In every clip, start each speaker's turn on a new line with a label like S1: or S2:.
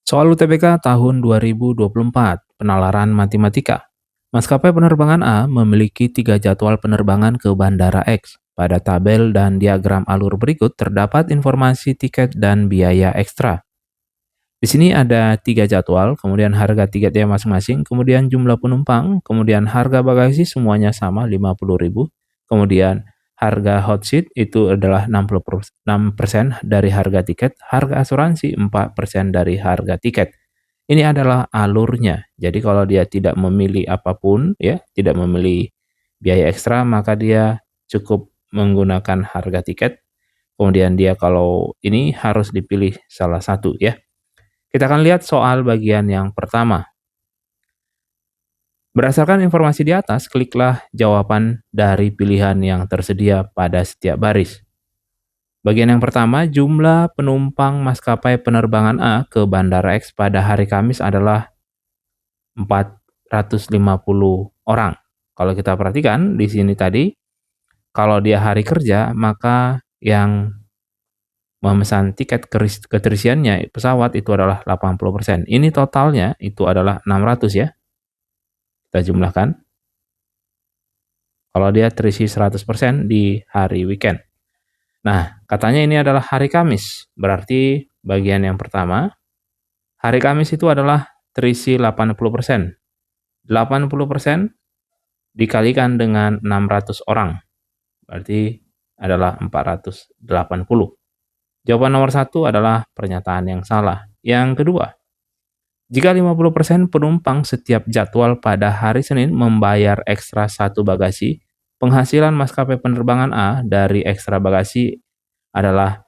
S1: Soal UTBK tahun 2024, penalaran matematika. Maskapai penerbangan A memiliki 3 jadwal penerbangan ke Bandara X. Pada tabel dan diagram alur berikut terdapat informasi tiket dan biaya ekstra. Di sini ada 3 jadwal, kemudian harga tiketnya masing-masing, kemudian jumlah penumpang, kemudian harga bagasi semuanya sama 50.000, kemudian harga hot seat itu adalah 6% dari harga tiket, harga asuransi 4% dari harga tiket. Ini adalah alurnya. Jadi kalau dia tidak memilih apapun ya, tidak memilih biaya ekstra, maka dia cukup menggunakan harga tiket. Kemudian dia kalau ini harus dipilih salah satu ya. Kita akan lihat soal bagian yang pertama. Berdasarkan informasi di atas, kliklah jawaban dari pilihan yang tersedia pada setiap baris. Bagian yang pertama, jumlah penumpang maskapai penerbangan A ke Bandara X pada hari Kamis adalah 450 orang. Kalau kita perhatikan di sini tadi, kalau dia hari kerja, maka yang memesan tiket keterisiannya pesawat itu adalah 80%. Ini totalnya itu adalah 600 ya. Kita jumlahkan. Kalau dia terisi 100% di hari weekend. Nah, katanya ini adalah hari Kamis. Berarti bagian yang pertama, hari Kamis itu adalah terisi 80%. 80% dikalikan dengan 600 orang. Berarti adalah 480. Jawaban nomor 1 adalah pernyataan yang salah. Yang kedua, jika 50% penumpang setiap jadwal pada hari Senin membayar ekstra satu bagasi, penghasilan maskapai penerbangan A dari ekstra bagasi adalah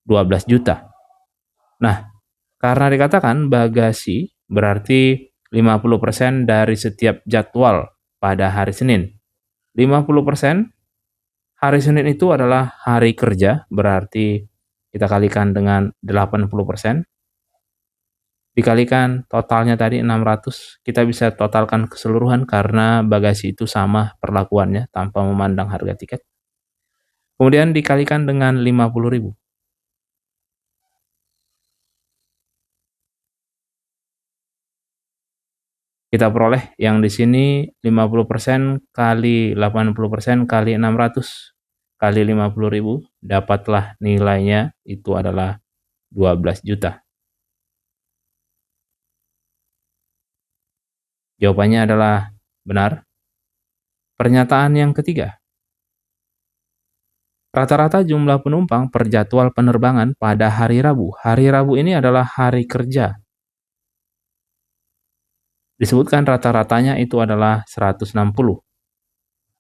S1: 12 juta. Nah, karena dikatakan bagasi berarti 50% dari setiap jadwal pada hari Senin. 50% hari Senin itu adalah hari kerja, berarti kita kalikan dengan 80%. Dikalikan totalnya tadi 600, kita bisa totalkan keseluruhan karena bagasi itu sama perlakuannya tanpa memandang harga tiket. Kemudian dikalikan dengan 50.000. Kita peroleh yang di sini 50% kali 80% kali 600 kali 50.000, dapatlah nilainya itu adalah 12 juta. Jawabannya adalah benar. Pernyataan yang ketiga, rata-rata jumlah penumpang per jadwal penerbangan pada hari Rabu. Hari Rabu ini adalah hari kerja. Disebutkan rata-ratanya itu adalah 160.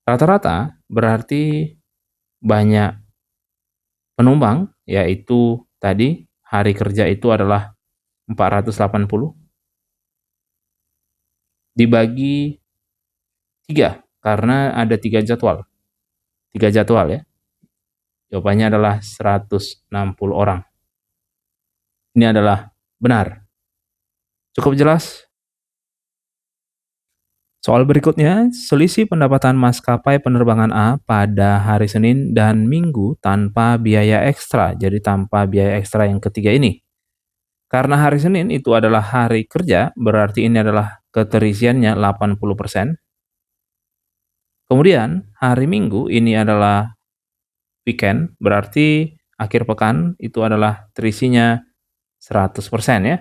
S1: Rata-rata berarti banyak penumpang, yaitu tadi hari kerja itu adalah 480 dibagi 3 karena ada 3 jadwal. 3 jadwal ya. Jawabannya adalah 160 orang. Ini adalah benar. Cukup jelas? Soal berikutnya, selisih pendapatan maskapai penerbangan A pada hari Senin dan Minggu tanpa biaya ekstra. Jadi tanpa biaya ekstra yang ketiga ini. Karena hari Senin itu adalah hari kerja, berarti ini adalah keterisiannya 80%. Kemudian hari Minggu ini adalah weekend, berarti akhir pekan itu adalah terisinya 100% ya.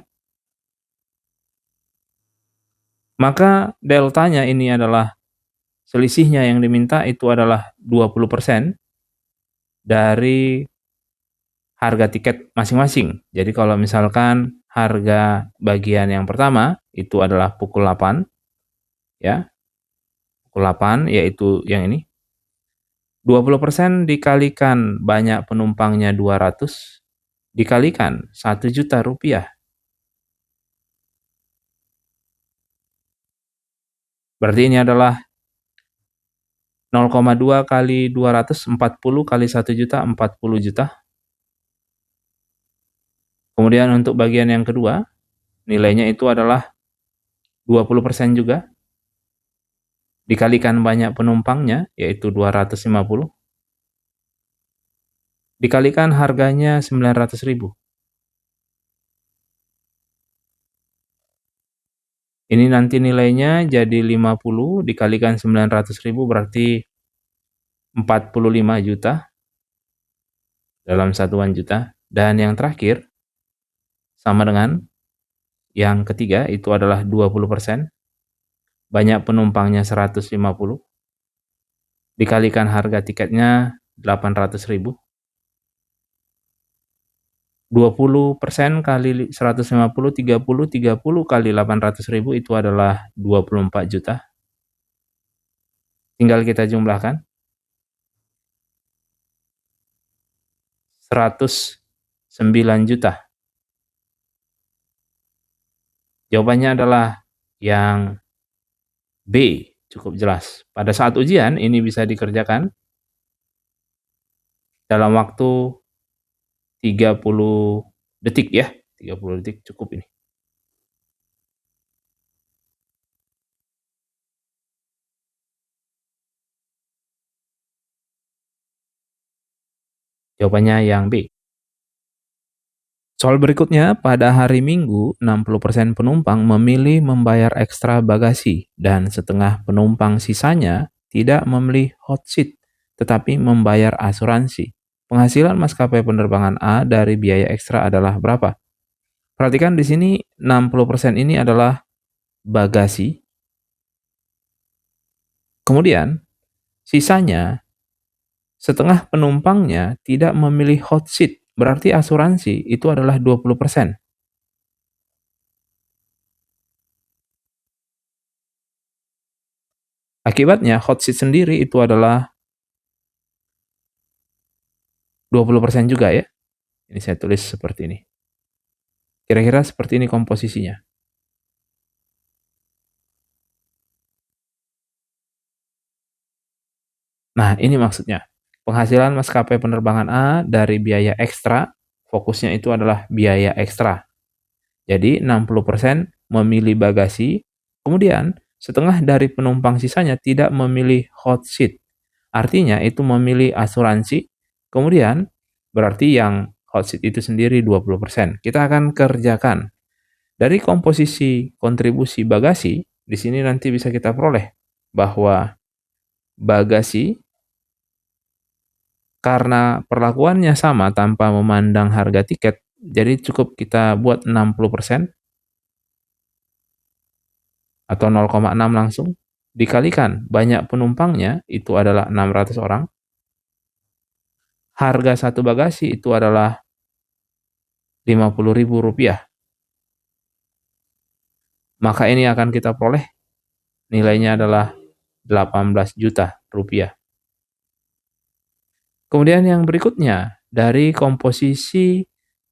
S1: Maka deltanya ini adalah selisihnya yang diminta itu adalah 20% dari harga tiket masing-masing. Jadi kalau misalkan harga bagian yang pertama itu adalah pukul 8 ya. Pukul 8 yaitu yang ini. 20% dikalikan banyak penumpangnya 200 dikalikan 1 juta rupiah. Berarti ini adalah 0,2 kali 200, 40 kali 1 juta, 40 juta. Kemudian untuk bagian yang kedua, nilainya itu adalah 20% juga. Dikalikan banyak penumpangnya, yaitu 250. Dikalikan harganya 900.000. Ini nanti nilainya jadi 50 dikalikan 900.000 berarti 45 juta dalam satuan juta. Dan yang terakhir, sama dengan yang ketiga, itu adalah 20%. Banyak penumpangnya 150, dikalikan harga tiketnya 800.000. 20% kali 150, 30 kali 800.000 itu adalah 24 juta. Tinggal kita jumlahkan. 109 juta. Jawabannya adalah yang B, cukup jelas. Pada saat ujian ini bisa dikerjakan dalam waktu 30 detik ya. 30 detik cukup ini. Jawabannya yang B. Soal berikutnya, pada hari Minggu, 60% penumpang memilih membayar ekstra bagasi dan setengah penumpang sisanya tidak membeli hot seat, tetapi membayar asuransi. Penghasilan maskapai penerbangan A dari biaya ekstra adalah berapa? Perhatikan di sini 60% ini adalah bagasi. Kemudian, sisanya setengah penumpangnya tidak memilih hot seat, berarti asuransi itu adalah 20%. Akibatnya hot seat sendiri itu adalah 20% juga ya. Ini saya tulis seperti ini. Kira-kira seperti ini komposisinya. Nah, ini maksudnya. Penghasilan maskapai penerbangan A dari biaya ekstra, fokusnya itu adalah biaya ekstra. Jadi 60% memilih bagasi, kemudian setengah dari penumpang sisanya tidak memilih hot seat. Artinya itu memilih asuransi, kemudian berarti yang hot seat itu sendiri 20%. Kita akan kerjakan. Dari komposisi kontribusi bagasi, di sini nanti bisa kita peroleh bahwa bagasi karena perlakuannya sama tanpa memandang harga tiket, jadi cukup kita buat 60% atau 0,6 langsung, dikalikan banyak penumpangnya, itu adalah 600 orang. Harga satu bagasi itu adalah Rp50.000. Maka ini akan kita peroleh nilainya adalah 18 juta rupiah. Kemudian yang berikutnya, dari komposisi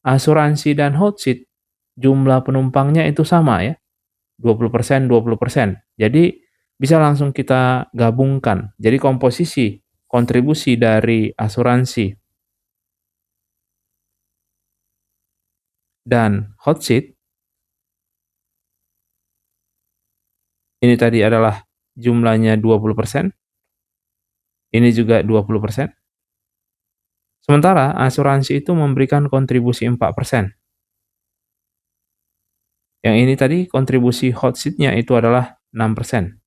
S1: asuransi dan hot seat, jumlah penumpangnya itu sama ya, 20%, 20%. Jadi bisa langsung kita gabungkan. Jadi komposisi kontribusi dari asuransi dan hot seat ini tadi adalah jumlahnya 20%, ini juga 20%. Sementara asuransi itu memberikan kontribusi 4%. Yang ini tadi kontribusi hot seat-nya itu adalah 6%.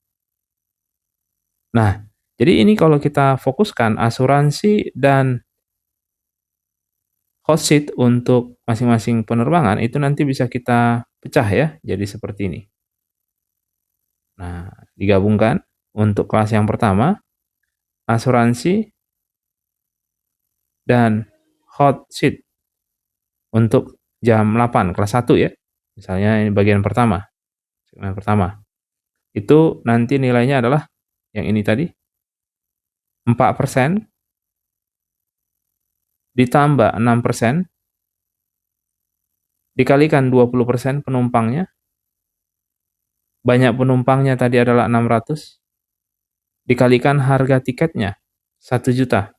S1: Nah, jadi ini kalau kita fokuskan asuransi dan hot seat untuk masing-masing penerbangan itu nanti bisa kita pecah ya, jadi seperti ini. Nah, digabungkan untuk kelas yang pertama, asuransi dan hot seat untuk jam 8, kelas 1 ya. Misalnya ini bagian pertama, segmen pertama. Itu nanti nilainya adalah yang ini tadi, 4% ditambah 6% dikalikan 20% penumpangnya. Banyak penumpangnya tadi adalah 600, dikalikan harga tiketnya 1 juta.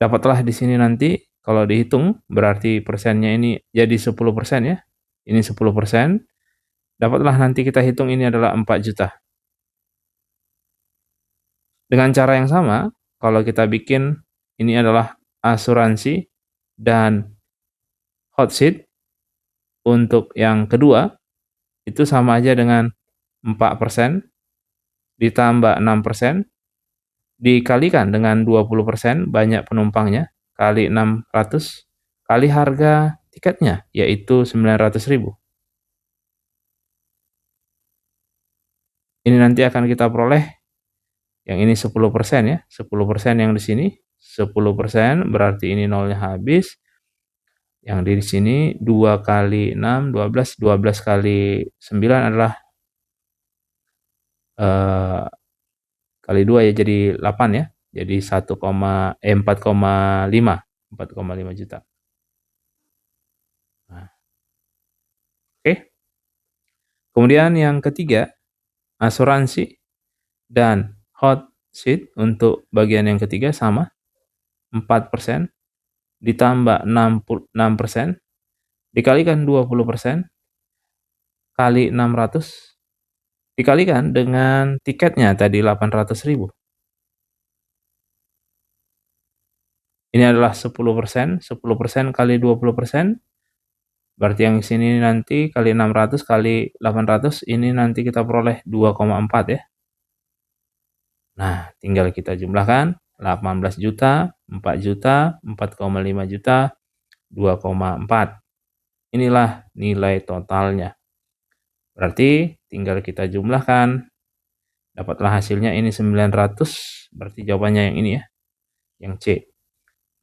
S1: Dapatlah di sini nanti kalau dihitung berarti persennya ini jadi 10% ya. Ini 10%. Dapatlah nanti kita hitung ini adalah 4 juta. Dengan cara yang sama, kalau kita bikin ini adalah asuransi dan hot seat, untuk yang kedua, itu sama aja dengan 4% ditambah 6% dikalikan dengan 20% banyak penumpangnya, kali 600, kali harga tiketnya, yaitu 900.000. Ini nanti akan kita peroleh, yang ini 10% ya, 10% yang di sini, 10% berarti ini nolnya habis, yang di sini 2 kali 6, 12, 12 kali 9 adalah kali 2 ya, jadi 8 ya, jadi 4,5 juta. Nah, oke. Kemudian yang ketiga, asuransi dan hot seat untuk bagian yang ketiga sama, 4% ditambah 6% dikalikan 20% kali 600 dikalikan dengan tiketnya tadi 800.000. Ini adalah 10%, 10% kali 20%, berarti yang sini nanti kali 600 kali 800, ini nanti kita peroleh 2,4 ya. Nah, tinggal kita jumlahkan, 18 juta, 4 juta, 4,5 juta, 2,4. Inilah nilai totalnya. Berarti tinggal kita jumlahkan, dapatlah hasilnya ini 900, berarti jawabannya yang ini ya, yang C.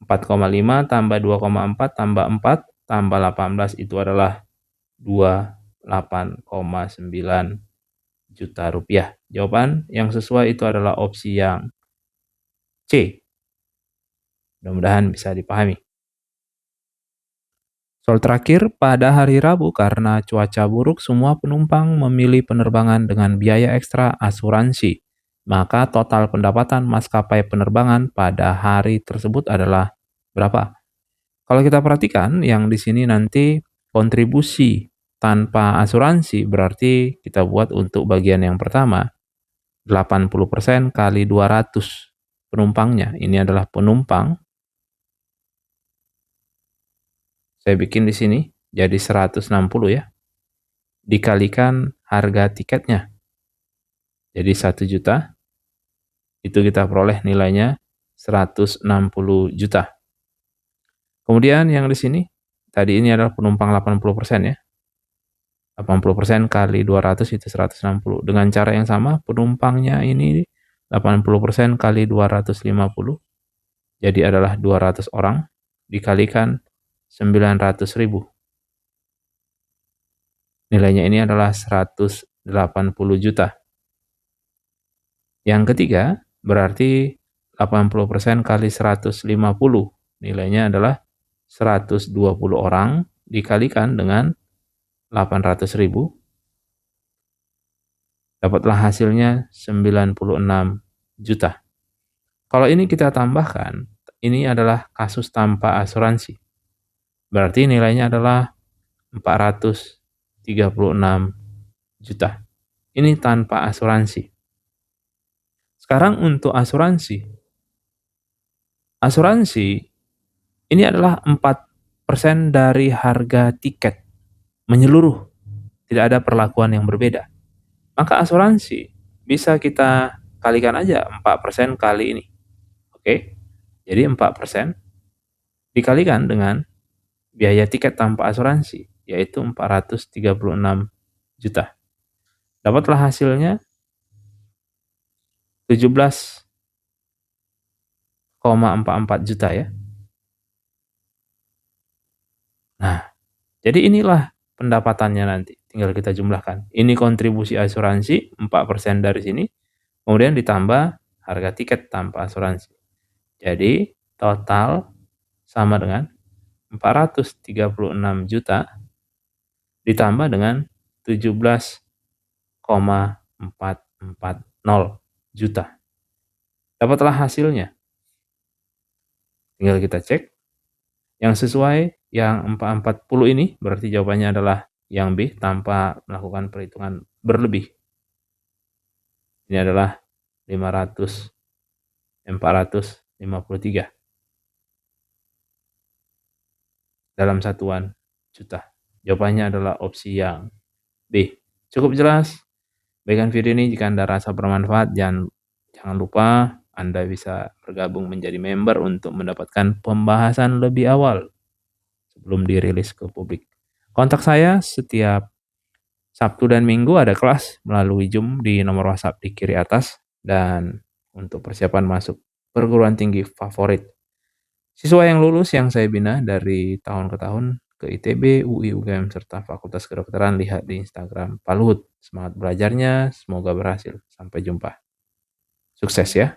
S1: 4,5 tambah 2,4 tambah 4 tambah 18 itu adalah 28,9 juta rupiah. Jawaban yang sesuai itu adalah opsi yang C. Mudah-mudahan bisa dipahami. Soal terakhir, pada hari Rabu karena cuaca buruk, semua penumpang memilih penerbangan dengan biaya ekstra asuransi. Maka total pendapatan maskapai penerbangan pada hari tersebut adalah berapa? Kalau kita perhatikan, yang di sini nanti kontribusi tanpa asuransi berarti kita buat untuk bagian yang pertama, 80% kali 200 penumpangnya. Ini adalah penumpang. Saya bikin di sini jadi 160 ya. Dikalikan harga tiketnya. Jadi 1 juta. Itu kita peroleh nilainya 160 juta. Kemudian yang di sini, tadi ini adalah penumpang 80% ya. 80% kali 200 itu 160. Dengan cara yang sama, penumpangnya ini 80% kali 250. Jadi adalah 200 orang dikalikan 900.000. Nilainya ini adalah 180 juta. Yang ketiga, berarti 80% kali 150. Nilainya adalah 120 orang dikalikan dengan 800.000. Dapatlah hasilnya 96 juta. Kalau ini kita tambahkan, ini adalah kasus tanpa asuransi. Berarti nilainya adalah 436 juta. Ini tanpa asuransi. Sekarang untuk asuransi. Asuransi ini adalah 4% dari harga tiket menyeluruh. Tidak ada perlakuan yang berbeda. Maka asuransi bisa kita kalikan aja 4% kali ini. Oke, jadi 4% dikalikan dengan biaya tiket tanpa asuransi, yaitu 436 juta. Dapatlah hasilnya 17,44 juta ya. Nah, jadi inilah pendapatannya nanti. Tinggal kita jumlahkan. Ini kontribusi asuransi 4% dari sini, kemudian ditambah harga tiket tanpa asuransi. Jadi total sama dengan 436 juta ditambah dengan 17,440 juta. Dapatlah hasilnya. Tinggal kita cek. Yang sesuai yang 440 ini berarti jawabannya adalah yang B tanpa melakukan perhitungan berlebih. Ini adalah 453 dalam satuan juta. Jawabannya adalah opsi yang B. Cukup jelas? Bagikan video ini jika Anda rasa bermanfaat. Jangan lupa Anda bisa bergabung menjadi member untuk mendapatkan pembahasan lebih awal sebelum dirilis ke publik. Kontak saya setiap Sabtu dan Minggu ada kelas melalui Zoom di nomor WhatsApp di kiri atas, dan untuk persiapan masuk perguruan tinggi favorit siswa yang lulus yang saya bina dari tahun ke tahun ke ITB, UI, UGM, serta Fakultas Kedokteran, lihat di Instagram Pak Luhut. Semangat belajarnya, semoga berhasil. Sampai jumpa. Sukses ya.